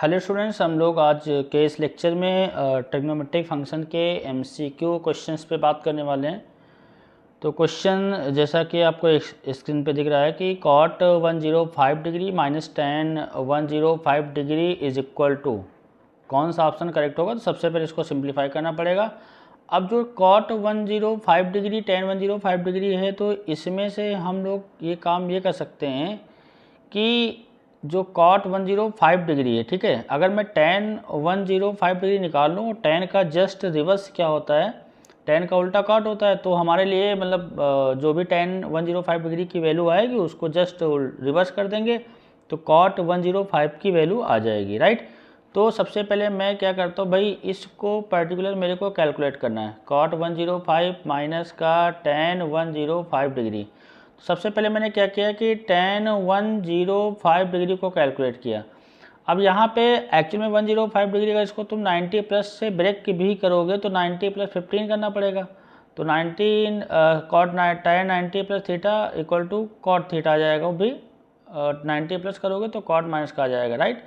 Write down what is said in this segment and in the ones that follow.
Hello students, हम लोग आज के इस लेक्चर में ट्रिग्नोमेट्रिक फंक्शन के एमसीक्यू क्वेश्चंस पे बात करने वाले हैं। तो क्वेश्चन जैसा कि आपको स्क्रीन पे दिख रहा है कि cot 105 degree minus tan 105 degree is equal to, कौन सा ऑप्शन करेक्ट होगा। तो सबसे पहले इसको सिंप्लीफाई करना पड़ेगा। अब जो cot 105 डिग्री tan 105 डिग्री है, तो इसमें से हम लोग ये काम ये कर सकते हैं कि जो cot 105 डिग्री है, ठीक है, अगर मैं tan 105 डिग्री निकाल लूँ, tan का जस्ट रिवर्स क्या होता है, tan का उल्टा cot होता है। तो हमारे लिए मतलब जो भी tan 105 डिग्री की वैल्यू आएगी उसको जस्ट रिवर्स कर देंगे तो cot 105 की वैल्यू आ जाएगी, राइट। तो सबसे पहले मैं क्या करता हूँ भाई, इसको पर्टिकुलर मेरे को कैलकुलेट करना है, cot 105 माइनस का tan 105 डिग्री। सबसे पहले मैंने क्या किया कि tan 105 डिग्री को कैलकुलेट किया। अब यहाँ पे एक्चुअल में 105 डिग्री का इसको तुम 90 प्लस से ब्रेक भी करोगे तो 90 प्लस 15 करना पड़ेगा। तो 19 cot tan 90 plus theta equal to cot theta आ जाएगा। वो भी 90 प्लस करोगे तो cot माइनस का आ जाएगा, राइट।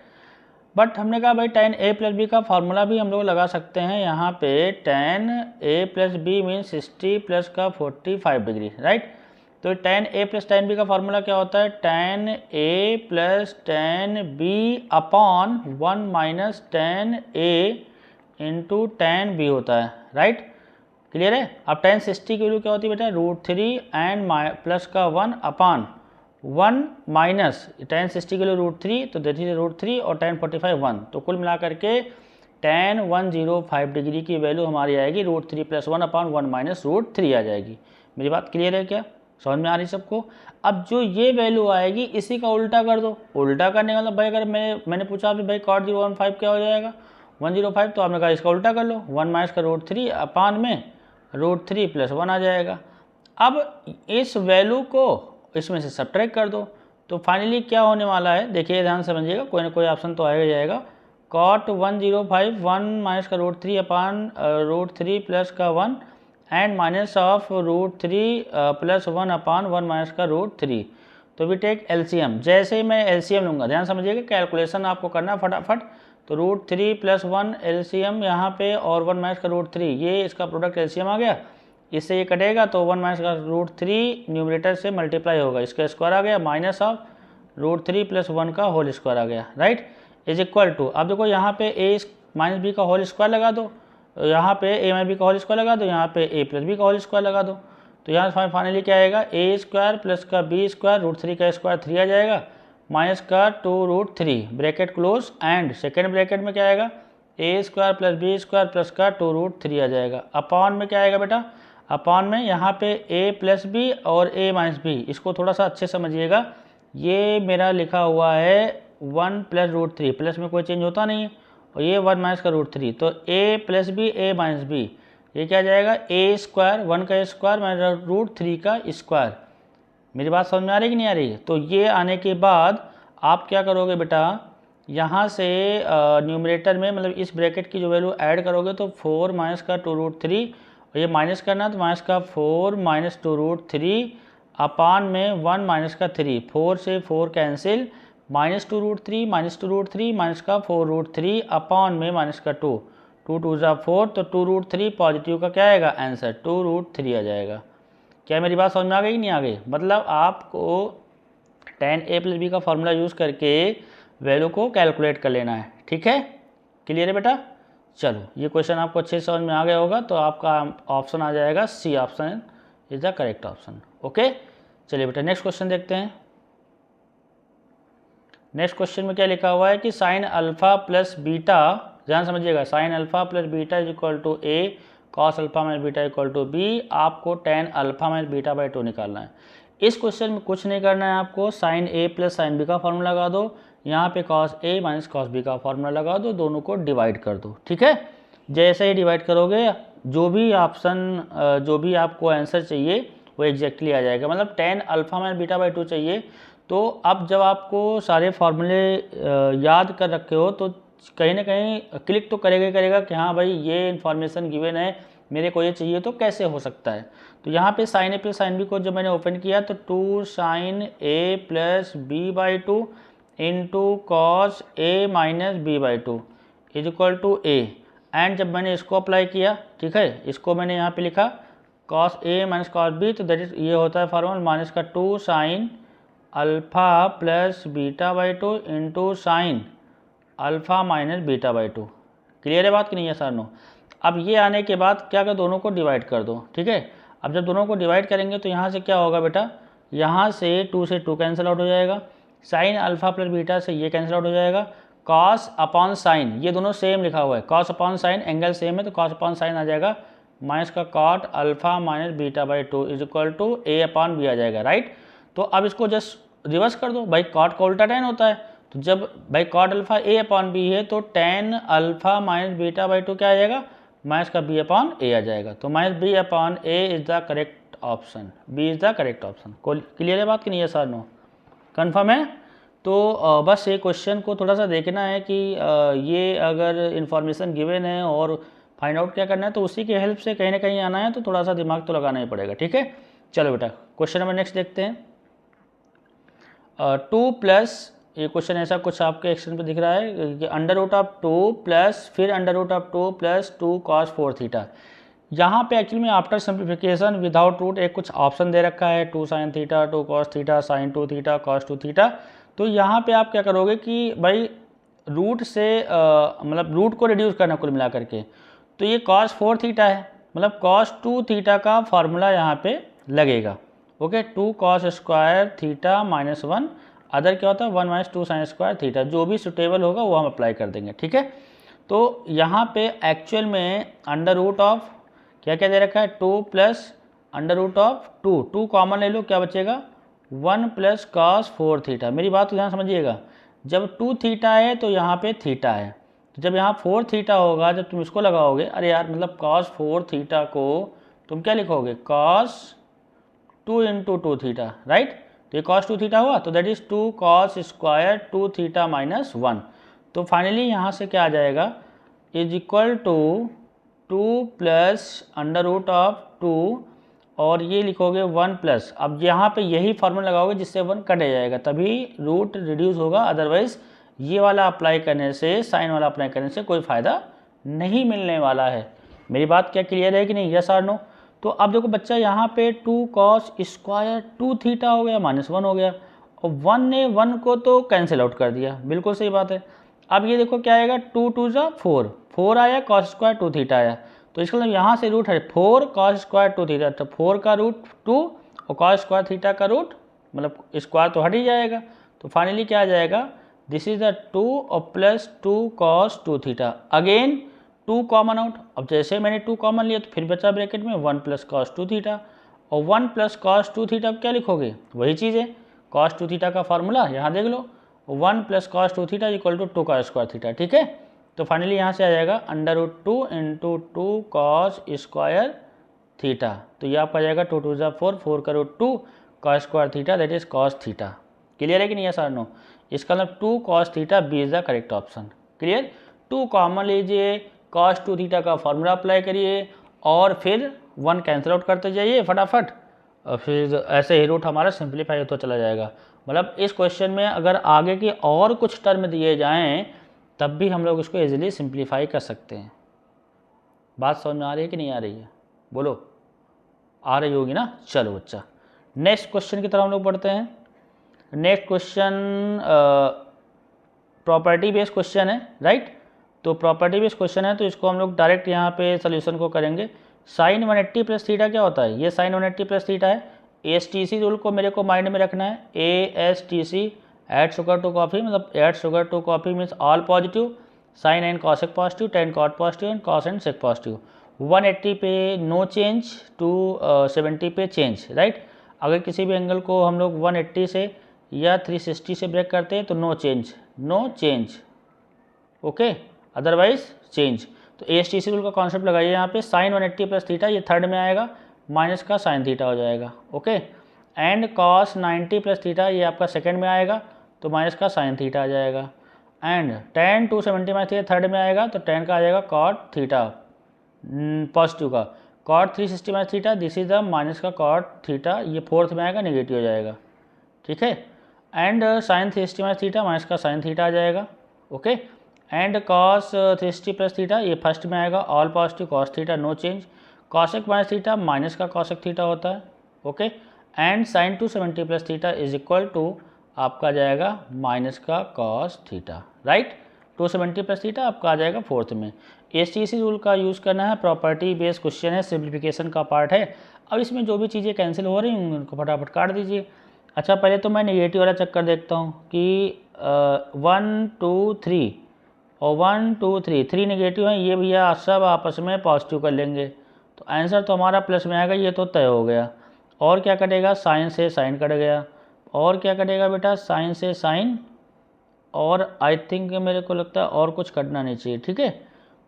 बट हमने कहा भाई tan a प्लस बी का फार्मूला भी हम लोग लगा सकते हैं। यहाँ पे tan a plus B means 60 plus का 45 डिग्री, राइट। तो tan a plus tan b का फार्मूला क्या होता है, tan a plus tan b upon 1 minus tan a into tan b होता है, राइट। क्लियर है। अब tan 60 की वैल्यू क्या होती है बेटा, √3 एंड प्लस का 1 अपॉन 1 माइनस tan 60 की वैल्यू √3, तो दैट इज √3 और tan 45 1, तो कुल मिला करके tan 105 डिग्री की वैल्यू हमारी आएगी √3 प्लस 1 अपॉन 1 माइनस √3 आ जाएगी। मेरी बात क्लियर है क्या, समझ में आ रही सबको। अब जो ये वैल्यू आएगी इसी का उल्टा कर दो। उल्टा करने का मतलब भाई, अगर मैंने पूछा आपसे भाई cot 015 क्या हो जाएगा 105, तो आपने कहा इसका उल्टा कर लो, 1 माइनस का √3 अपान में √3 प्लस 1 आ जाएगा। अब इस वैल्यू को इसमें से सब्ट्रैक्ट कर दो, तो फाइनली क्या होने वाला है, देखिए ध्यान से समझिएगा, कोई ना कोई ऑप्शन तो आएगा ही आएगा। cot 105 1 माइनस का √3 अपान √3 प्लस का 1 and minus of √3 plus 1 upon 1 minus का √3। तो वी टेक एलसीएम। जैसे ही मैं एलसीएम लूँगा, ध्यान समझिएगा, कैलकुलेशन आपको करना फटाफट। तो √3 प्लस 1 एलसीएम यहाँ पे और 1 माइनस का √3, ये इसका प्रोडक्ट एलसीएम आ गया। इससे ये कटेगा तो 1 माइनस का √3 न्यूमरेटर से मल्टीप्लाई होगा, इसका स्क्वायर आ गया, माइनस ऑफ √3 प्लस 1 का होल स्क्वायर आ गया, राइट, इज इक्वल टू। अब देखो यहाँ पे a माइनस बी का होल स्क्वायर लगा दो, यहाँ पे a माइनस बी का होल स्क्वायर लगा दो, यहाँ पे a प्लस बी का होल स्क्वायर लगा दो। तो यहाँ फाइनली क्या आएगा, a स्क्वायर प्लस का b स्क्वायर √3 का स्क्वायर 3 आ जाएगा, माइनस का 2√3 bracket close and second bracket में क्या आएगा, a square plus b square plus का 2√3 आ जाएगा। अपॉन में क्या आएगा बेटा, अपॉन में यहाँ पे a प्लस बी और a माइनस बी, इसको थोड़ा सा अच्छे समझिएगा। ये मेरा लिखा हुआ है 1 प्लस √3, प्लस में कोई चेंज होता नहीं है, और ये 1 माइनस का √3, तो a plus B a minus B, ये क्या जाएगा a स्क्वायर 1 का स्क्वायर माइनस √3 का स्क्वायर। मेरी बात समझ में आ रही कि नहीं आ रही है। तो ये आने के बाद आप क्या करोगे बेटा, यहाँ से न्यूमरेटर में मतलब इस ब्रैकेट की जो वैल्यू ऐड करोगे तो 4 माइनस का 2√3, और ये माइनस करना तो माइनस का 4 माइनस 2√3 अपान में 1 माइनस का 3, 4 से 4 कैंसिल, माइनस 2√3 माइनस 2√3 माइनस का 4√3 अपान में माइनस का 2, 2 2 जा 4, तो 2√3 पॉजिटिव का क्या आएगा आंसर 2√3 आ जाएगा। क्या मेरी बात समझ में आ गई नहीं आ गई। मतलब आपको tan a प्लस बी का फॉर्मूला यूज़ करके वैल्यू को कैलकुलेट कर लेना है, ठीक है, क्लियर है बेटा। चलो ये क्वेश्चन आपको अच्छे से समझ में आ गया होगा, तो आपका ऑप्शन आ जाएगा C option is the correct option. Okay, चलिए बेटा नेक्स्ट क्वेश्चन देखते हैं। नेक्स्ट क्वेश्चन में क्या लिखा हुआ है कि साइन अल्फा प्लस बीटा, ध्यान समझिएगा, sine alpha plus beta is equal to A, cos alpha minus beta equal to B. आपको tan alpha minus beta by 2 निकालना है। इस क्वेश्चन में कुछ नहीं करना है आपको, sign A plus sine B का फॉर्मूला लगा दो, यहाँ पे cos A minus cos B का फॉर्मूला लगा दो, दोनों को डिवाइड कर दो, ठीक है। जैसे ही डिवाइड करोगे जो भी ऑप्शन जो भी आपको आंसर चाहिए वो एग्जैक्टली आ जाएगा। मतलब tan alpha minus beta by 2 चाहिए, तो अब जब आपको सारे फार्मूले याद कर रखे हो तो कहीं ना कहीं क्लिक तो करेगा ही करेगा कि हाँ भाई ये इन्फॉर्मेशन गिवन है, मेरे को ये चाहिए, तो कैसे हो सकता है। तो यहाँ पे sine A plus sine B को जब मैंने ओपन किया तो 2 sine A plus B by 2 into cos A minus B by two is equal to A. And जब मैंने इसको अप्लाई किया, ठीक है, इसको मैंने यहाँ पे लिखा cos A minus cos B, तो दैट इज ये होता है फॉर्मूला माइनस का 2 sine alpha plus beta by two into sine alpha minus beta by to. Clear है बात कि नहीं है सर? नो। अब ये आने के बाद क्या कर, दोनों को डिवाइड कर दो, ठीक है। अब जब दोनों को डिवाइड करेंगे तो यहाँ से क्या होगा बेटा, यहाँ से 2 से 2 कैंसिल आउट हो जाएगा, साइन अल्फ़ा प्लस बीटा से ये कैंसिल आउट हो जाएगा, कॉस अपॉन साइन, ये दोनों सेम लिखा हुआ है, cos upon sine angle same है तो कॉस अपॉन साइन आ जाएगा, माइनस का cot alpha minus beta by two is equal to A upon B आ जाएगा, राइट। तो अब इसको जस्ट रिवर्स कर दो भाई, कॉट का उल्टा टेन होता है, तो जब भाई cot alpha A upon B है तो tan alpha minus beta by two क्या आ जाएगा, माइनस का बी अपॉन ए आ जाएगा, तो minus B upon A is the correct option, B is the correct option. Clear है बात कि नहीं है सर? नो, कन्फर्म है? तो बस ये क्वेश्चन को थोड़ा सा देखना है कि ये अगर इन्फॉर्मेशन गिवन है और फाइंड आउट क्या करना है तो उसी की हेल्प से कहीं ना कहीं आना है, तो थोड़ा सा दिमाग तो लगाना ही पड़ेगा, ठीक है। चलो बेटा क्वेश्चन नंबर नेक्स्ट देखते हैं। 2 प्लस, ये क्वेश्चन ऐसा कुछ आपके एक्शन पे दिख रहा है कि अंडर रूट ऑफ 2 प्लस फिर under root of 2 plus 2 cos 4 theta. यहाँ पे एक्चुअली में आफ्टर सिंप्लीफिकेशन विदाउट रूट एक कुछ ऑप्शन दे रखा है, 2 sine theta, 2 cos theta, sine 2 theta, cos 2 theta. तो यहाँ पे आप क्या करोगे कि भाई रूट से मतलब रूट को रिड्यूस करना कुल मिला करके, तो ये कॉस 4 थीटा है, मतलब कॉस 2 थीटा का फार्मूला यहाँ पे लगेगा, okay. 2 cos square theta minus 1, other क्या होता है 1 माइनस 2 साइन स्क्वायर थीटा, जो भी सुटेबल होगा वो हम अप्लाई कर देंगे, ठीक है। तो यहाँ पे एक्चुअल में अंडर रूट ऑफ क्या क्या दे रखा है, 2 plus under root of 2 common ले लो, क्या बचेगा 1 प्लस कॉस 4 थीटा। मेरी बात तो ध्यान समझिएगा, जब 2 थीटा है तो यहाँ पे थीटा है, तो जब यहाँ 4 थीटा होगा, जब तुम इसको लगाओगे, अरे यार मतलब कॉस 4 थीटा को तुम क्या लिखोगे, कॉस 2 इंटू 2 थीटा, राइट। तो ये कॉस 2 थीटा हुआ, तो that is 2 cos square 2 theta minus 1। तो फाइनली यहाँ से क्या आ जाएगा, is equal to 2 plus under root of 2 और ये लिखोगे 1 प्लस, अब यहाँ पे यही फार्मूला लगाओगे जिससे 1 कट जाएगा, तभी रूट रिड्यूस होगा, अदरवाइज ये वाला अप्लाई करने से, साइन वाला अप्लाई करने से कोई फ़ायदा नहीं मिलने वाला है। मेरी बात क्या क्लियर है कि नहीं, यस और नो? तो अब देखो बच्चा यहाँ पे 2 कॉस स्क्वायर 2 थीटा हो गया, माइनस 1 हो गया, और 1 ने 1 को तो कैंसिल आउट कर दिया, बिल्कुल सही बात है। अब ये देखो क्या आएगा, 2 2 जा 4 आया, कॉस स्क्वायर 2 थीटा आया, तो इसका मतलब यहाँ से रूट है 4 कॉस स्क्वायर 2 थीटा, तो 4 का रूट 2 और कॉस स्क्वायर थीटा का रूट मतलब स्क्वायर तो हट ही जाएगा, तो फाइनली क्या आ जाएगा, दिस इज द 2 और plus 2 cos 2 theta, again 2 common out. अब जैसे मैंने 2 कॉमन लिया तो फिर बचा ब्रैकेट में 1 प्लस कॉस 2 थीटा, और 1 प्लस कॉस 2 थीटा क्या लिखोगे, वही चीज़ है कॉस 2 थीटा का फार्मूला, यहाँ देख लो 1 plus cos 2 theta equal to 2 cos square theta, ठीक है। तो फाइनली यहाँ से आ जाएगा under root 2 into 2 cos square theta, तो ये आपका आ जाएगा 2 2 जा 4, 4 का root 2 cos square theta, that is cos theta. Clear है कि नहीं है सर? नो। इसका मतलब 2 cos theta B is the correct option. Clear. 2 common लीजिए, कॉस 2 थीटा का फॉर्मूला अप्लाई करिए और फिर 1 कैंसिल आउट करते जाइए फटाफट, और फिर ऐसे ही रूट हमारा सिंप्लीफाई होता चला जाएगा। मतलब इस क्वेश्चन में अगर आगे के और कुछ टर्म दिए जाएं तब भी हम लोग इसको इजीली सिंप्लीफाई कर सकते हैं। बात समझ में आ रही है कि नहीं आ रही है, बोलो, आ रही होगी ना। चलो बच्चा नेक्स्ट क्वेश्चन की तरफ हम लोग बढ़ते हैं। Next question property based question है, राइट। तो प्रॉपर्टी बेस्ड क्वेश्चन है तो इसको हम लोग डायरेक्ट यहाँ पे सोल्यूशन को करेंगे। साइन 180 प्लस थीटा क्या होता है, ये साइन 180 प्लस थीटा है। ASTC रूल को मेरे को माइंड में रखना है, ASTC add sugar to coffee, मतलब add sugar to coffee means all positive, sine and cosec positive, tan cot positive and cos and sec positive. 180 पे नो चेंज, 270 पे चेंज, राइट। अगर किसी भी एंगल को हम लोग 180 से या 360 से ब्रेक करते हैं तो no change, no change, okay, otherwise change. तो ASTC रूल का कॉन्सेप्ट लगाइए यहाँ पे, साइन 180 प्लस थीटा ये थर्ड में आएगा, माइनस का साइन थीटा हो जाएगा, okay. And cos 90 plus theta ये आपका सेकंड में आएगा तो माइनस का साइन थीटा आ जाएगा। And tan 270 minus theta third में आएगा तो टेन का आ जाएगा कॉट थीटा पॉजिटिव का, cot 360 minus theta this is the minus का कॉट थीटा, ये फोर्थ में आएगा नेगेटिव हो जाएगा, ठीक है। And sine 360 minus theta minus का साइन थीटा आ जाएगा। Okay, and cos 360 plus theta, ये फर्स्ट में आएगा, all positive, cos theta no change, cosec minus theta minus का कॉसेक थीटा होता है। Okay, and sine 270 plus theta is equal to आपका आ जाएगा माइनस का cos theta, right. 270 plus theta आपका आ जाएगा फोर्थ में। एसटीसी रूल का यूज़ करना है, प्रॉपर्टी बेस्ड क्वेश्चन है, सिंप्लीफिकेशन का पार्ट है। अब इसमें जो भी चीज़ें कैंसिल हो रही हैं उनको फटाफट काट दीजिए। अच्छा, पहले तो मैं नेगेटिव वाला चक्कर देखता हूँ कि 1 2 3 और 1 2 3 3 नेगेटिव हैं, ये भैया सब आपस में पॉजिटिव कर लेंगे, तो आंसर तो हमारा प्लस में आएगा, ये तो तय हो गया। और क्या कटेगा, साइन से साइन कट गया, और क्या कटेगा बेटा, साइन से साइन, और आई थिंक मेरे को लगता है और कुछ कटना नहीं चाहिए, ठीक है।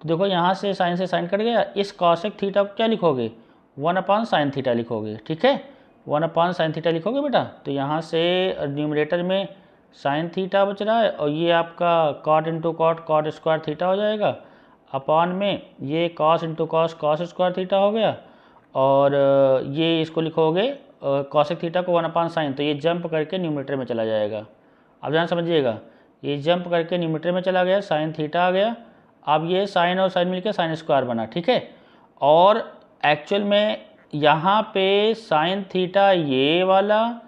तो देखो यहाँ से साइन कट गया, इस कॉसेक थीटा को क्या लिखोगे, 1/sin थीटा लिखोगे, ठीक है, 1/sin थीटा लिखोगे बेटा। तो यहाँ से न्यूमरेटर में साइन थीटा बच रहा है, और ये आपका cot into cot, cot square theta हो जाएगा, अपॉन में ये cos into cos, cos square theta हो गया, और ये इसको लिखोगे कॉसेक थीटा को 1/sin, तो ये जंप करके न्यूमरेटर में चला जाएगा। अब ध्यान समझिएगा, ये जंप करके न्यूमरेटर में चला गया, साइन थीटा आ गया। अब ये साइन और साइन मिलकर साइन स्क्वायर बना, ठीक है। और एक्चुअल में यहाँ पे साइन थीटा ये वाला,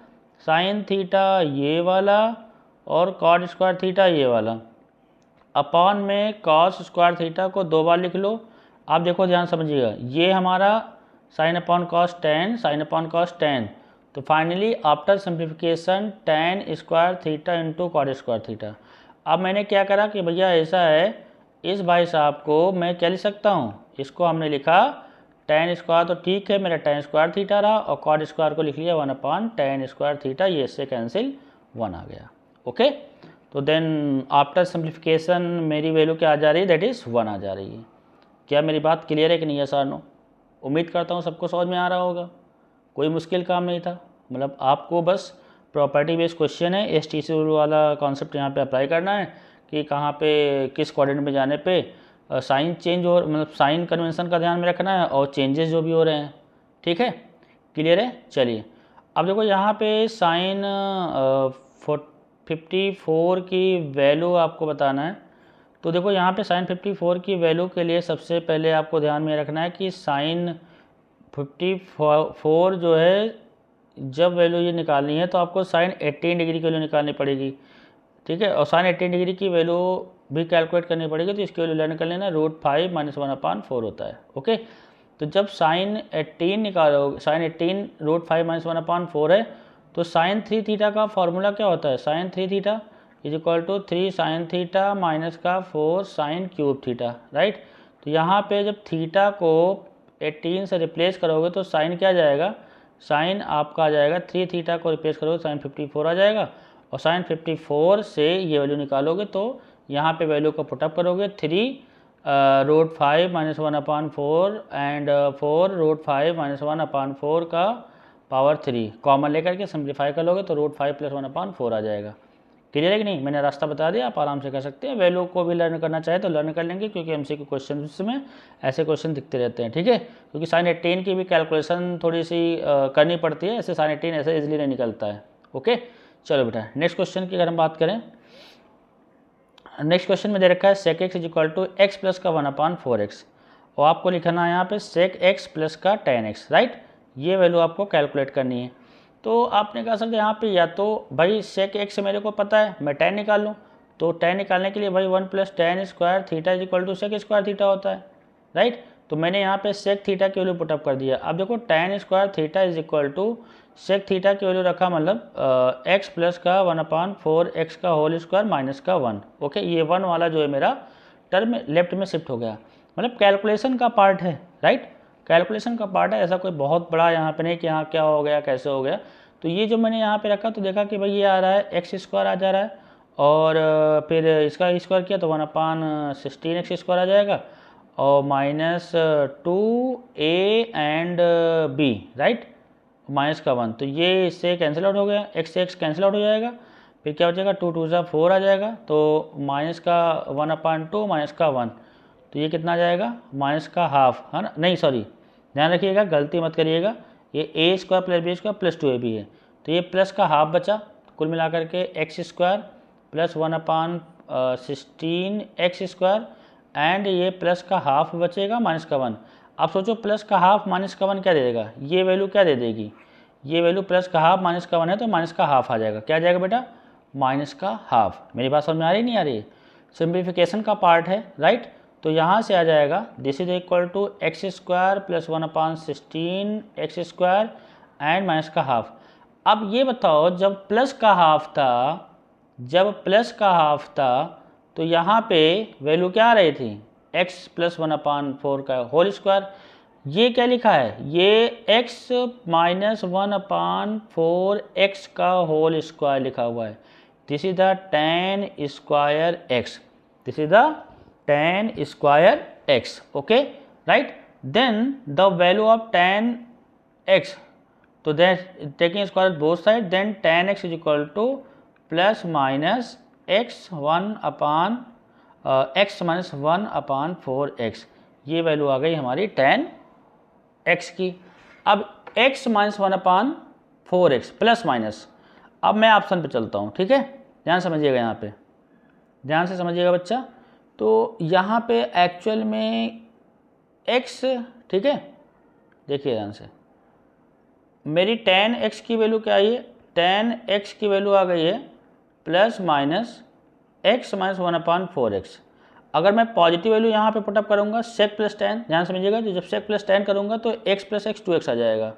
साइन थीटा ये वाला, और कॉट स्क्वायर थीटा ये वाला, अपॉन में कॉस स्क्वायर थीटा को 2 बार लिख लो। आप देखो ध्यान समझिएगा, ये हमारा sine upon cos tan, sine upon cos tan, तो finally after simplification tan square theta into cot square theta. अब मैंने क्या करा कि भैया ऐसा है, इस भाई साहब को मैं क्या लिख सकता हूँ, इसको हमने लिखा टेन स्क्वायर, तो ठीक है मेरा टेन स्क्वायर थीटा रहा, और कॉट स्क्वायर को लिख लिया 1/tan स्क्वायर थीटा, ये इससे कैंसिल 1 आ गया। ओके, तो देन आफ्टर सिंप्लीफिकेशन मेरी वैल्यू क्या आ जा रही है, दैट इज़ 1 आ जा रही है। क्या मेरी बात क्लियर है कि नहीं है सर? नो, उम्मीद करता हूँ सबको समझ में आ रहा होगा, कोई मुश्किल काम नहीं था। मतलब आपको बस प्रॉपर्टी बेस्ड क्वेश्चन है, एसटीसी रूल वाला कॉन्सेप्ट यहाँ पे अप्लाई करना है कि कहाँ पे किस कोऑर्डिनेट में जाने पे साइन चेंज हो, मतलब साइन कन्वेंशन का ध्यान में रखना है, और चेंजेस जो भी हो रहे हैं, ठीक है, क्लियर है। चलिए अब देखो यहाँ पे साइन 54 की वैल्यू आपको बताना है। तो देखो यहाँ पे साइन 54 की वैल्यू के लिए सबसे पहले आपको ध्यान में रखना है कि साइन 54 जो है, जब वैल्यू ये निकालनी है तो आपको साइन 18 डिग्री की वैल्यू निकालनी पड़ेगी, ठीक है, और साइन 18 डिग्री की वैल्यू भी कैलकुलेट करनी पड़ेगी, तो इसकी वैल्यू लर्न कर लेना, √5 - 1/4 होता है। ओके, तो जब साइन 18 निकालोगे, साइन 18 √5 - 1/4 है, तो साइन 3 थीटा का फॉर्मूला क्या होता है, sine 3 theta is equal to 3 sine theta minus का 4 साइन क्यूब थीटा, राइट। तो यहाँ पे जब थीटा को 18 से रिप्लेस करोगे तो साइन क्या जाएगा, साइन आपका आ जाएगा 3 थीटा को रिप्लेस करोगे साइन 54 आ जाएगा, और साइन 54 से ये वैल्यू निकालोगे तो यहाँ पे वैल्यू को पुटअप करोगे, 3 √5 - 1/4 एंड 4 √5 - 1/4 का पावर 3 कॉमन लेकर के सिंप्लीफाई कर लोगे तो √5 + 1/4 आ जाएगा। क्लियर है कि नहीं? मैंने रास्ता बता दिया, आप आराम से कर सकते हैं। वैल्यू को भी लर्न करना चाहे तो लर्न कर लेंगे, क्योंकि एमसीक्यू क्वेश्चन में ऐसे क्वेश्चन दिखते रहते हैं, ठीक है। क्योंकि साइन 18 की भी कैलकुलेशन थोड़ी सी करनी पड़ती है, ऐसे साइन 18 ऐसे इजीली नहीं निकलता है। ओके, चलो बेटा नेक्स्ट क्वेश्चन की अगर हम बात करें, नेक्स्ट क्वेश्चन में दे रखा है sec x = x प्लस का 1/4x, और आपको लिखना है यहाँ पे sec x प्लस का tan x, राइट। ये वैल्यू आपको कैलकुलेट करनी है। तो आपने कहा सर यहाँ पे या तो भाई sec x मेरे को पता है, मैं tan निकाल लूँ, तो tan निकालने के लिए भाई 1 + tan square theta = sec square theta होता है, राइट। तो मैंने यहाँ पे sec थीटा की वैल्यू पुटअप कर दिया। अब देखो tan square theta = sec theta की वैल्यू रखा, मतलब x प्लस का 1/4x का होल स्क्वायर माइनस का 1। ओके, ये 1 वाला जो है मेरा टर्म लेफ्ट में शिफ्ट हो गया, मतलब कैलकुलेशन का पार्ट है, राइट, कैलकुलेशन का पार्ट है, ऐसा कोई बहुत बड़ा यहाँ पे नहीं कि यहाँ क्या हो गया कैसे हो गया। तो ये जो मैंने यहाँ पे रखा तो देखा कि भाई ये आ रहा है x स्क्वायर आ जा रहा है, और फिर इसका स्क्वायर किया तो 1/16x² आ जाएगा, और -2a and b, right, minus का 1, तो ये इससे कैंसिल आउट हो गया, x से x कैंसिल आउट हो जाएगा, फिर क्या हो जाएगा 2 2 ज़ा 4 आ जाएगा, तो माइनस का 1/2 माइनस का 1, तो ये कितना आ जाएगा, माइनस का हाफ, है ना, नहीं सॉरी, ध्यान रखिएगा गलती मत करिएगा, ये a² + b² + 2ab है, तो ये प्लस का हाफ बचा, कुल मिलाकर के x square plus 1/16 X square and ये प्लस का हाफ बचेगा माइनस का 1। आप सोचो प्लस का हाफ माइनस का 1 क्या दे देगा, ये वैल्यू क्या दे देगी, ये वैल्यू प्लस का हाफ माइनस का 1 है तो माइनस का हाफ आ जाएगा। क्या आ जाएगा बेटा, माइनस का हाफ। मेरी बात समझ में आ रही नहीं आ रही, सिंप्लीफिकेशन का पार्ट है राइट। तो यहाँ से आ जाएगा this is equal to X square plus 1/16 X square and minus का हाफ। अब ये बताओ जब प्लस का हाफ था तो यहाँ पे वैल्यू क्या आ रही थी, x प्लस 1/4 का होल स्क्वायर। ये क्या लिखा है, ये x माइनस 1/4 x का होल स्क्वायर लिखा हुआ है। This is the tan square x, this is the tan square x, okay right. Then the value of tan x, तो that taking square both side, then tan x is equal to plus minus x minus 1/4x। ये value आ गई हमारी tan x की। अब x minus 1/4x plus minus, अब मैं option पे चलता हूँ, ठीक है, ध्यान समझिएगा, यहाँ पे ध्यान से समझिएगा बच्चा। तो यहाँ पे एक्चुअल में x, ठीक है, देखिए ध्यान से, मेरी tan x की वैल्यू क्या आई है, tan x की वैल्यू आ गई है plus minus x minus 1/4x। अगर मैं पॉजिटिव वैल्यू यहाँ पे पुटअप करूँगा sec प्लस tan, ध्यान समझिएगा, तो जब sec प्लस tan करूँगा तो x प्लस x 2x आ जाएगा,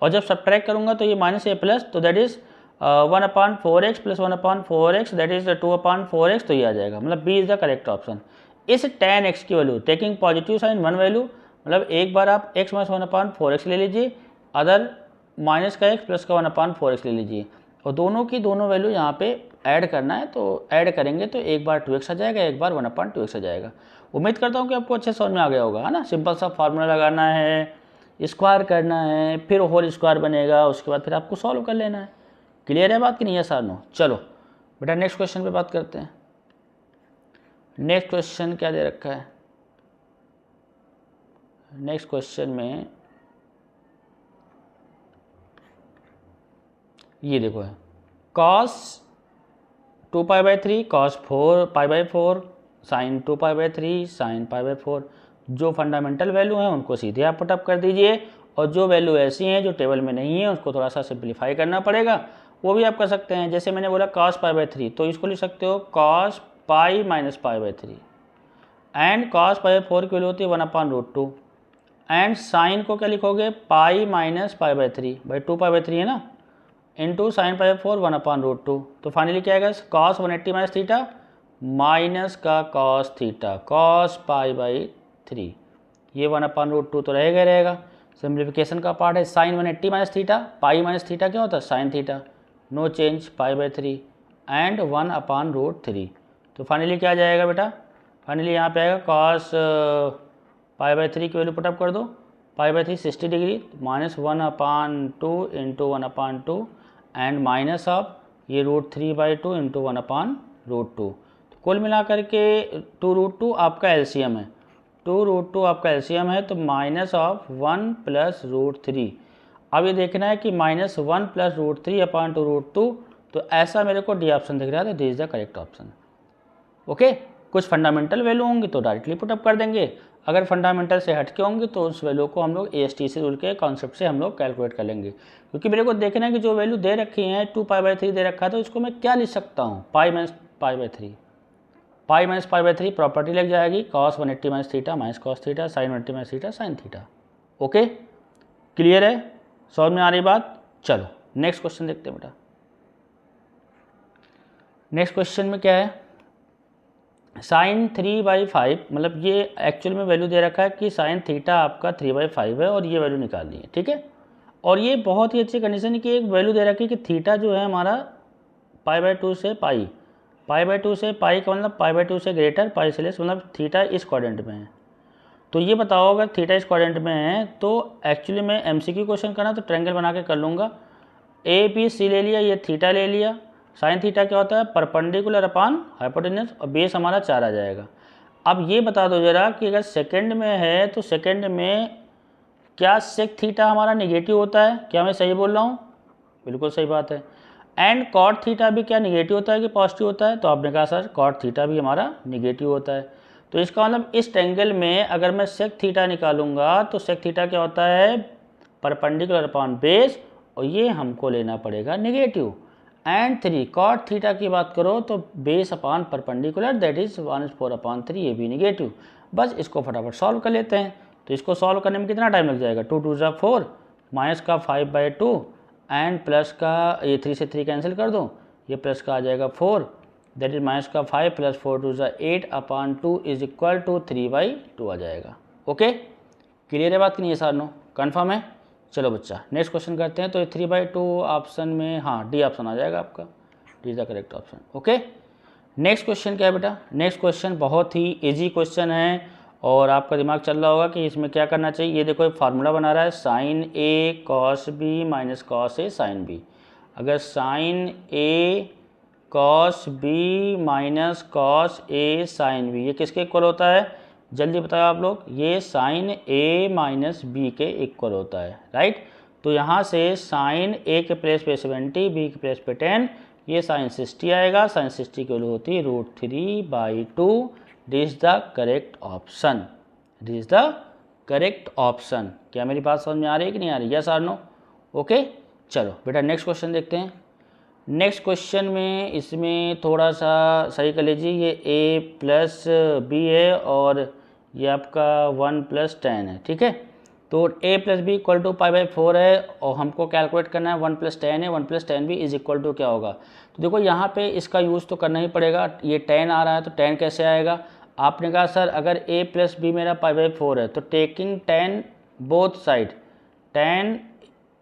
और जब सब्ट्रैक्ट करूँगा तो ये माइनस a प्लस, तो that is 1/4x plus 1/4x that is 2/4x, तो ये आ जाएगा, मतलब B is the correct option. इस tan x की value taking positive sign one value, मतलब एक बार आप x माइनस 1/4x ले लीजिए, अदर माइनस का x प्लस का 1/4x ले लीजिए, और दोनों की दोनों वैल्यू यहाँ पे ऐड करना है, तो ऐड करेंगे तो एक बार 2x आ जाएगा, एक बार 1/2x आ जाएगा। उम्मीद करता हूँ कि आपको अच्छे समझ में आ गया होगा, है ना। सिंपल सा फार्मूला लगाना है, स्क्वायर करना है, फिर होल स्क्वायर बनेगा, उसके बाद फिर आपको सॉल्व कर लेना है। क्लियर है बात कि नहीं है सर? नो। चलो बेटा नेक्स्ट क्वेश्चन पे बात करते हैं। नेक्स्ट क्वेश्चन क्या दे रखा है, नेक्स्ट क्वेश्चन में ये देखो है cos 2π/3 cos 4π/4 sin 2π/3 sin π/4। जो फंडामेंटल वैल्यू हैं उनको सीधे आप पुटअप कर दीजिए, और जो वैल्यू ऐसी हैं जो टेबल में नहीं है उसको थोड़ा सा सिंप्लीफाई करना पड़ेगा, वो भी आप कर सकते हैं। जैसे मैंने बोला cos π/3, तो इसको लिख सकते हो cos π माइनस π/3, एंड cos π/4 की वैल्यू होती है 1/√2, एंड साइन को क्या लिखोगे पाई माइनस π/3 भाई 2π/3 है ना, इंटू साइन π/4 1/√2। तो फाइनली क्या आएगा cos 180 माइनस थीटा माइनस का cos थीटा cos π/3, ये 1/√2 तो रहेगा ही रहेगा। सिंप्लीफिकेशन का पार्ट है, sine 180 minus theta, pi minus theta क्या होता है sine theta, no change π/3 and 1/√3। तो फाइनली क्या आ जाएगा बेटा, फाइनली यहाँ पे आएगा cos π/3 की वैल्यू पुटअप कर दो, π/3 60 degree minus 1/2 into 1/2 and minus of ये √3/2 इंटू 1/√2। तो कुल मिलाकर के 2√2 आपका एलसीएम है, 2√2 आपका एलसीएम है, तो माइनस ऑफ 1 प्लस √3। अब ये देखना है कि माइनस 1 प्लस √3/2√2, तो ऐसा मेरे को डी ऑप्शन दिख रहा है, तो this is the correct option. Okay, कुछ फंडामेंटल वैल्यू होंगी तो डायरेक्टली पुटअप कर देंगे, अगर फंडामेंटल से हट के होंगे तो उस वैल्यू को हम लोग ASTC रूल के कॉन्सेप्ट से हम लोग कैलकुलेट कर लेंगे। क्योंकि मेरे को देखना है कि जो वैल्यू दे रखी है 2π/3 दे रखा है, तो इसको मैं क्या लिख सकता हूँ pi minus π/3, pi minus π/3 property लग जाएगी cos 180 minus theta minus cos theta sine 180 minus theta sine theta. Okay clear है, समझ में आ रही बात? चलो नेक्स्ट क्वेश्चन देखते हैं बेटा। नेक्स्ट क्वेश्चन में क्या है, साइन 3/5, मतलब ये एक्चुअल में वैल्यू दे रखा है कि साइन थीटा आपका 3/5 है, और ये वैल्यू निकालनी है, ठीक है। और ये बहुत ही अच्छी कंडीशन है कि एक वैल्यू दे रखी है कि थीटा जो है हमारा π/2 से पाई, π/2 से पाई का मतलब π/2 से ग्रेटर, पाई से लेस, मतलब थीटा इस क्वाड्रेंट में है। तो ये बताओ अगर थीटा इस क्वाड्रेंट में है तो एक्चुअली मैं MCQ क्वेश्चन करना तो ट्रायंगल बना के कर लूँगा। ABC ले लिया, ये थीटा ले लिया, साइन थीटा क्या होता है परपेंडिकुलर अपान हाइपोटेन्यूज, और बेस हमारा 4 आ जाएगा। अब ये बता दो जरा कि अगर सेकंड में है तो सेकंड में क्या सेक थीटा हमारा नेगेटिव होता है? क्या मैं सही बोल रहा हूँ? बिल्कुल सही बात है। एंड कॉट थीटा भी क्या निगेटिव होता है कि पॉजिटिव होता है? तो आपने कहा सर कॉट थीटा भी हमारा निगेटिव होता है। तो इसका मतलब इस ट्रायंगल में अगर मैं सेक थीटा निकालूंगा तो सेक थीटा क्या होता है? परपेंडिकुलर अपॉन बेस, और ये हमको लेना पड़ेगा नेगेटिव। एंड 3 कॉट थीटा की बात करो तो base upon perpendicular that is 1/4/3, ये भी निगेटिव। बस इसको फटाफट सॉल्व कर लेते हैं। तो इसको सॉल्व करने में कितना टाइम लग जाएगा? 2 2 ज़ा 4, माइनस का 5/2 एंड प्लस का ये 3 से 3 कैंसिल कर दो, ये प्लस का आ जाएगा 4 दैट इज माइनस का 5 प्लस 4 2 ज़ा 8/2 इज इक्वल टू 3/2 आ जाएगा। ओके, क्लियर है बात कि नहीं है सारनो? कन्फर्म है? चलो बच्चा नेक्स्ट क्वेश्चन करते हैं। तो ये 3/2 ऑप्शन में हाँ डी ऑप्शन आ जाएगा आपका, D is the correct option. Okay, next question क्या है बेटा? नेक्स्ट क्वेश्चन बहुत ही इजी क्वेश्चन है और आपका दिमाग चल रहा होगा कि इसमें क्या करना चाहिए। ये देखो एक फार्मूला बना रहा है sign A cos B minus cos A sine B. अगर sign A cos B minus cos A sine B ये किसके इक्वल होता है? जल्दी बताओ आप लोग। ये साइन ए माइनस बी के इक्वल होता है, राइट। तो यहाँ से साइन ए के प्लेस पे 70, बी के प्लेस पे 10, ये साइन 60 आएगा। साइन 60 की वैल्यू होती है √3/2। This is the correct option, this is the correct option. क्या मेरी बात समझ में आ रही है कि नहीं आ रही? यस और नो? ओके, चलो बेटा नेक्स्ट क्वेश्चन देखते हैं। नेक्स्ट क्वेश्चन में इसमें थोड़ा सा सही कर लीजिए। ये a प्लस बी है और ये आपका 1 + 10 है, ठीक है। तो a plus B equal to π/4 है और हमको कैलकुलेट करना है 1 + 10 है। 1 + 10 भी इज इक्वल टू क्या होगा? तो देखो यहाँ पे इसका यूज़ तो करना ही पड़ेगा। ये 10 आ रहा है तो 10 कैसे आएगा? आपने कहा सर अगर a प्लस बी मेरा π/4 है तो taking 10 both side, 10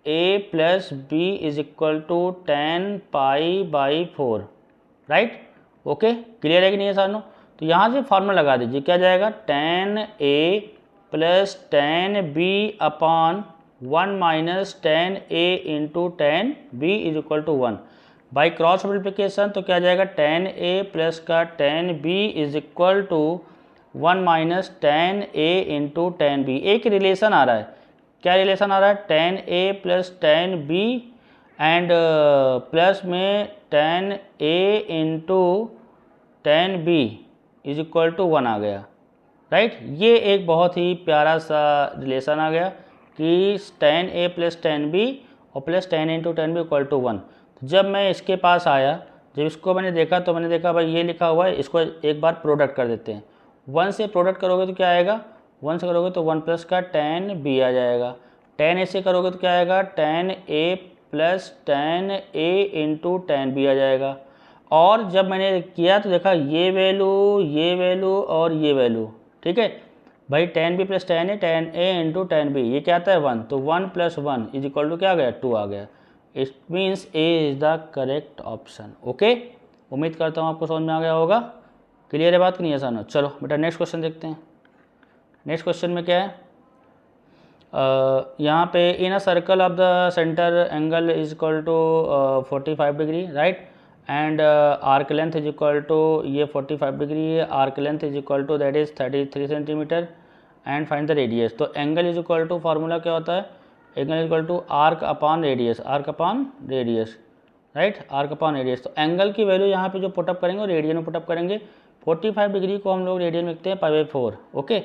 a plus B is equal to 10 π/4, right. Okay, clear है कि नहीं है सानू? तो यहाँ से फॉर्मूला लगा दीजिए, क्या जाएगा? 10a plus 10b upon 1 minus 10a into 10b is equal to 1। By cross multiplication तो क्या जाएगा? 10a प्लस का 10b is equal to 1 minus 10a into 10b। एक रिलेशन आ रहा है, क्या रिलेशन आ रहा है? 10a plus 10b and plus में 10a into 10b is equal to 1 आ गया, राइट। ये एक बहुत ही प्यारा सा रिलेशन आ गया कि 10a प्लस 10b और plus 10 into 10b equal to 1। तो जब मैं इसके पास आया, जब इसको मैंने देखा तो मैंने देखा भाई ये लिखा हुआ है, इसको एक बार प्रोडक्ट कर देते हैं। 1 से प्रोडक्ट करोगे तो क्या आएगा? 1 से करोगे तो 1 प्लस का 10b आ जाएगा। 10a से करोगे तो क्या आएगा? 10a plus 10a into 10b आ जाएगा। और जब मैंने किया तो देखा ये वैल्यू और ये वैल्यू, ठीक है भाई। 10b plus 10a, 10a into 10b, ये क्या आता है? 1। तो 1 + 1 इज इक्वल टू क्या आ गया? 2 आ गया। It means A is the correct option. Okay, उम्मीद करता हूँ आपको समझ में आ गया होगा। क्लियर है बात कि नहीं है सानो? चलो बेटा नेक्स्ट क्वेश्चन देखते हैं। नेक्स्ट क्वेश्चन में क्या है? यहाँ पे in a circle of the centre angle is equal to 45 degree, right. And arc length is equal to, ये 45 डिग्री है, arc length is equal to that is 33 centimetre and find the radius. तो angle is equal to, formula क्या होता है? Angle is equal to arc upon radius, arc upon radius, right, arc upon radius. तो angle की value यहाँ पे जो put up करेंगे वो रेडियन में पुटअप करेंगे। 45 डिग्री को हम लोग रेडियन में लिखते हैं π/4। ओके,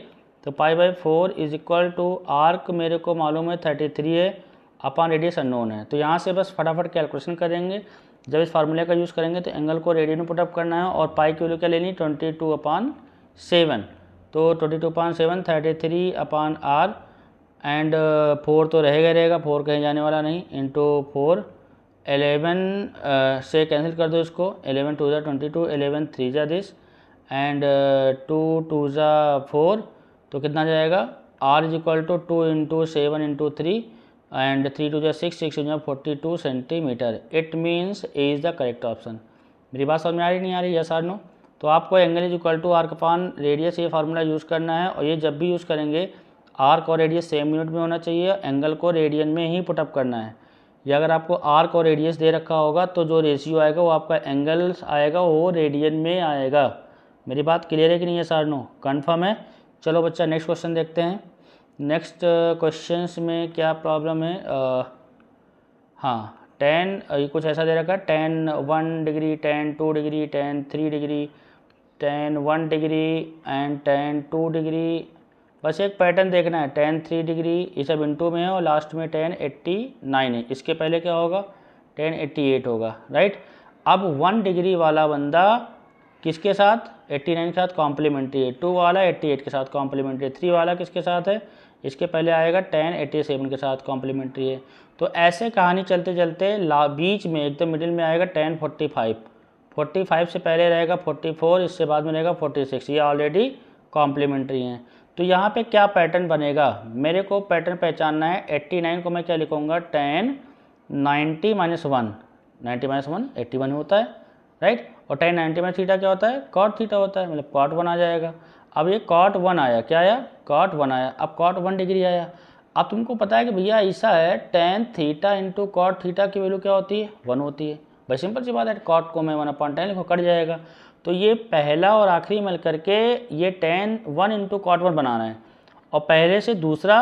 तो π/4 इज इक्वल टू आर्क मेरे को मालूम है 33 है, अपॉन रेडियस अननोन है। तो यहाँ से बस फटाफट कैलकुलेशन करेंगे। जब इस फार्मूले का यूज़ करेंगे तो एंगल को रेडियन में पुटअप करना है और पाई की वैल्यू क्या लेनी? 22/7। तो 22/7 33 अपॉन आर एंड 4 तो रहेगा, 4 कहीं जाने वाला नहीं, इंटू 4। 11 से कैंसिल कर दो इसको, 11 2 ज़ा 22, 11 3 ज़ा दिस एंड 2 2 ज़ा 4। तो कितना जाएगा? r is equal to 2 into 7 into 3 and 3 2 ज़ा 6, 6 2 ज़ा 42 centimetre. It means A is the correct option. मेरी बात समझ में आ रही नहीं आ रही? यस और नो? तो आपको angle is equal to arc upon radius ये फार्मूला यूज़ करना है। और ये जब भी यूज़ करेंगे आर्क और रेडियस सेम यूनिट में होना चाहिए, एंगल को रेडियन में ही पुटअप करना है। या अगर आपको आर्क और रेडियस दे रखा होगा तो जो रेशियो आएगा वो आपका एंगल आएगा वो रेडियन में आएगा। मेरी बात क्लियर है कि नहीं है सर? नो, कन्फर्म है? चलो बच्चा नेक्स्ट क्वेश्चन देखते हैं। नेक्स्ट क्वेश्चंस में क्या प्रॉब्लम है? हाँ, टेन ये कुछ ऐसा दे रखा है, ten 1 degree, ten 2 degree, ten 3 degree, ten 1 degree and ten 2 degree. बस एक पैटर्न देखना है, टेन 3 डिग्री ये सब इंटू में है और लास्ट में टेन 89 है। इसके पहले क्या होगा, टेन 88 होगा, राइट। अब 1 डिग्री वाला बंदा किसके साथ, 89 के साथ कॉम्प्लीमेंट्री है, 2 वाला 88 के साथ कॉम्प्लीमेंट्री है, 3 वाला किसके साथ है, इसके पहले आएगा टेन 87 के साथ कॉम्प्लीमेंट्री है। तो ऐसे कहानी चलते चलते बीच में एकदम मिडिल में आएगा टेन 45 से पहले रहेगा 44, इससे बाद में रहेगा 46, ये ऑलरेडी कॉम्प्लीमेंट्री हैं। तो यहाँ पे क्या पैटर्न बनेगा, मेरे को पैटर्न पहचानना है। 89 को मैं क्या लिखूँगा, टेन 90 माइनस 1, 90 माइनस 1 81 होता है, राइट। और टेन 90 माइनस थीटा क्या होता है, कॉट थीटा होता है, मतलब कॉट 1 आ जाएगा। अब ये कॉट 1 आया, क्या आया, कॉट 1 आया। अब कॉट 1 डिग्री आया। अब तुमको पता है कि भैया ऐसा है, tan theta into cot theta की वैल्यू क्या होती है, 1 होती है। भाई सिंपल सी बात है, कॉट को मैं 1/10 लिखो, कट जाएगा। तो ये पहला और आखिरी मिल करके ये टेन 1 इंटू कॉट 1 बनाना है, और पहले से दूसरा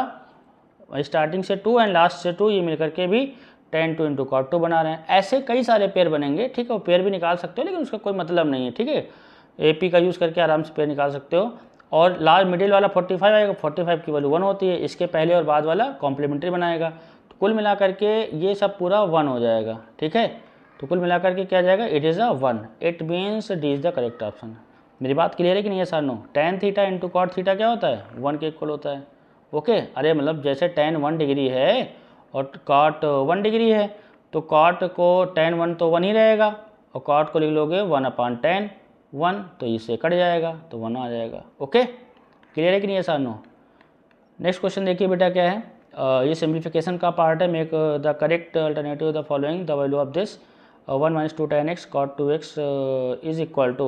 स्टार्टिंग से 2 एंड लास्ट से 2 ये मिल करके भी टेन 2 इंटू कॉट 2 बना रहे हैं। ऐसे कई सारे पेयर बनेंगे, ठीक है। वो पेयर भी निकाल सकते हो लेकिन उसका कोई मतलब नहीं है, ठीक है। AP का यूज़ करके आराम से पेयर निकाल सकते हो। और लास्ट मिडिल वाला 45 आएगा, 45 की वैल्यू 1 होती है, इसके पहले और बाद वाला कॉम्प्लीमेंट्री बनाएगा। तो कुल मिला करके ये सब पूरा 1 हो जाएगा, ठीक है। तो कुल मिला करके क्या जाएगा, it is a 1, it means D is the correct option. मेरी बात क्लियर है कि नहीं है sir? No, tan theta into cot theta क्या होता है, 1 के इक्वल होता है, ओके। अरे मतलब जैसे टेन 1 डिग्री है और कॉट 1 डिग्री है, तो कॉट को टेन 1 तो 1 ही रहेगा, और कॉट को लिख लोगे 1/10 1, तो इससे कट जाएगा तो 1 आ जाएगा, ओके। क्लियर है कि नहीं है सर? नो। नेक्स्ट क्वेश्चन देखिए बेटा क्या है, ये सिम्प्लीफिकेशन का पार्ट है। Make the correct alternative the following, the value of this 1 minus 2 tan x cot 2x is equal to,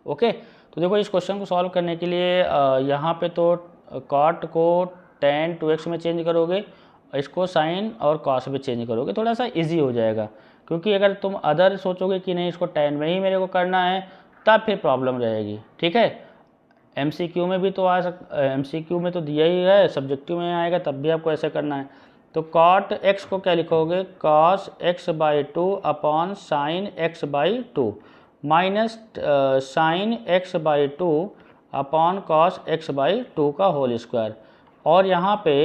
okay. तो देखो इस क्वेश्चन को सॉल्व करने के लिए यहाँ पे तो कॉट को tan 2x में चेंज करोगे, इसको साइन और कॉस में चेंज करोगे, थोड़ा सा इजी हो जाएगा। क्योंकि अगर तुम अदर सोचोगे कि नहीं इसको tan में ही मेरे को करना है, तब फिर प्रॉब्लम रहेगी, ठीक है। MCQ में भी तो MCQ में तो दिया ही है, सब्जेक्टिव में आएगा तब भी आपको ऐसे करना है। तो कॉट x को क्या लिखोगे, cos x/2 upon sine x/2 minus sine x/2 upon cos x/2 का होल स्क्वायर। और यहाँ पे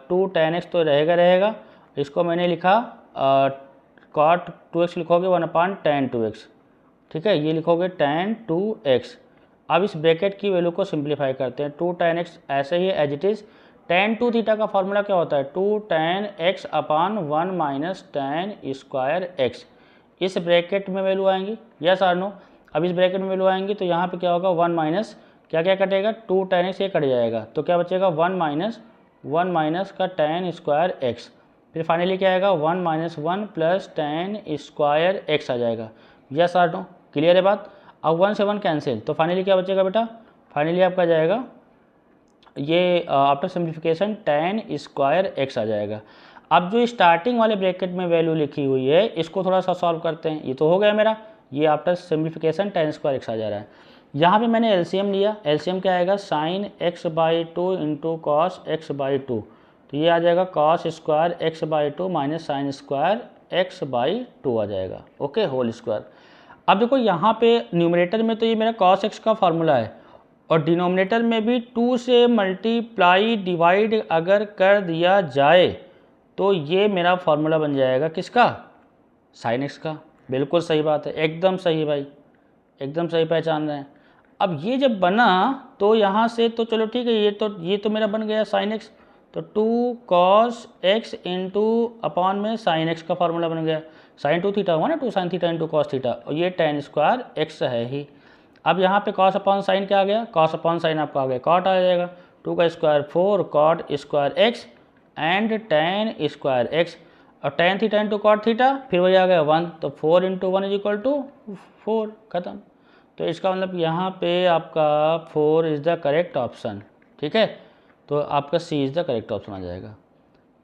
2 tan x तो रहेगा, इसको मैंने लिखा cot 2x लिखोगे 1/tan 2x, ठीक है। ये लिखोगे tan 2x। अब इस ब्रैकेट की वैल्यू को सिंप्लीफाई करते हैं, 2 tan x ऐसे ही as it is. tan 2 theta का फॉर्मूला क्या होता है, 2 tan x upon 1 minus tan square x। इस ब्रैकेट में वैल्यू आएंगी, यस और नो। अब इस ब्रैकेट में वैल्यू आएंगी तो यहाँ पे क्या होगा, 1 माइनस क्या क्या कटेगा, 2 tan x ये कट जाएगा, तो क्या बचेगा 1 माइनस का tan स्क्वायर x। फिर फाइनली क्या आएगा, 1 minus 1 plus tan square x आ जाएगा, यस और नो। क्लियर है बात? अब 1 से 1 कैंसिल, तो फाइनली क्या बचेगा बेटा, फाइनली आपका जाएगा ये after simplification tan square x आ जाएगा। अब जो स्टार्टिंग वाले ब्रैकेट में वैल्यू लिखी हुई है, इसको थोड़ा सा सॉल्व करते हैं। ये तो हो गया मेरा, ये after simplification tan square x आ जा रहा है। यहाँ पे मैंने LCM लिया, LCM क्या आएगा, sign x/2 into cos x/2, तो ये आ जाएगा cos square x/2 minus sine square x/2 आ जाएगा, ओके, होल स्क्वायर। अब देखो यहाँ पे न्यूमरेटर में तो ये मेरा cos x का फार्मूला है, और डिनोमिनेटर में भी 2 से मल्टीप्लाई डिवाइड अगर कर दिया जाए तो ये मेरा फार्मूला बन जाएगा किसका, साइन x का। बिल्कुल सही बात है, एकदम सही भाई, एकदम सही पहचान रहे हैं। अब ये जब बना तो यहाँ से तो चलो ठीक है, ये तो मेरा बन गया साइन x, तो 2 cos x इंटू अपॉन में साइन x का फार्मूला बन गया। साइन 2 थीटा हुआ ना, 2 sine theta into cos theta, और ये tan स्क्वायर x है ही। अब यहाँ पे cos अपॉन साइन क्या आ गया, cos अपॉन साइन आपका आ गया कॉट आ जाएगा, 2 का square 4 cot square x and tan square x, और tan theta into cot theta फिर वही आ गया 1, तो 4 इंटू 1 इज इक्वल टू 4, खत्म। तो इसका मतलब यहाँ पे आपका 4 इज़ द करेक्ट ऑप्शन, ठीक है। तो आपका C is the correct option आ जाएगा।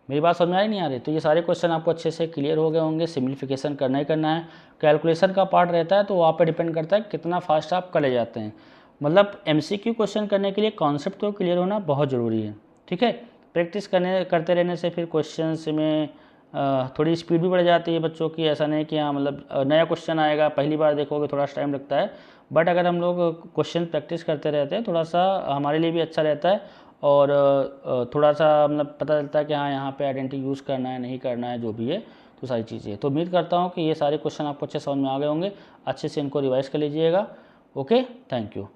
मेरी बात समझ में आई नहीं आ रही? तो ये सारे क्वेश्चन आपको अच्छे से क्लियर हो गए होंगे। सिम्प्लीफिकेशन करना ही करना है, कैलकुलेशन का पार्ट रहता है तो वो आप पे डिपेंड करता है कितना फास्ट आप कर ले जाते हैं। मतलब MCQ क्वेश्चन करने के लिए कॉन्सेप्ट तो क्लियर होना बहुत ज़रूरी है, ठीक है। प्रैक्टिस करते रहने से फिर क्वेश्चन में थोड़ी स्पीड भी बढ़ जाती है बच्चों की। ऐसा नहीं कि हाँ मतलब नया क्वेश्चन आएगा पहली बार देखोगे थोड़ा सा टाइम लगता है, बट अगर हम लोग क्वेश्चन प्रैक्टिस करते रहते हैं थोड़ा सा हमारे लिए भी अच्छा रहता है, और थोड़ा सा मतलब पता चलता है कि हाँ यहाँ पे आइडेंटिटी यूज़ करना है नहीं करना है जो भी है, तो सारी चीज़ें। तो उम्मीद करता हूँ कि ये सारे क्वेश्चन आपको अच्छे समझ में आ गए होंगे, अच्छे से इनको रिवाइज कर लीजिएगा। Okay, thank you.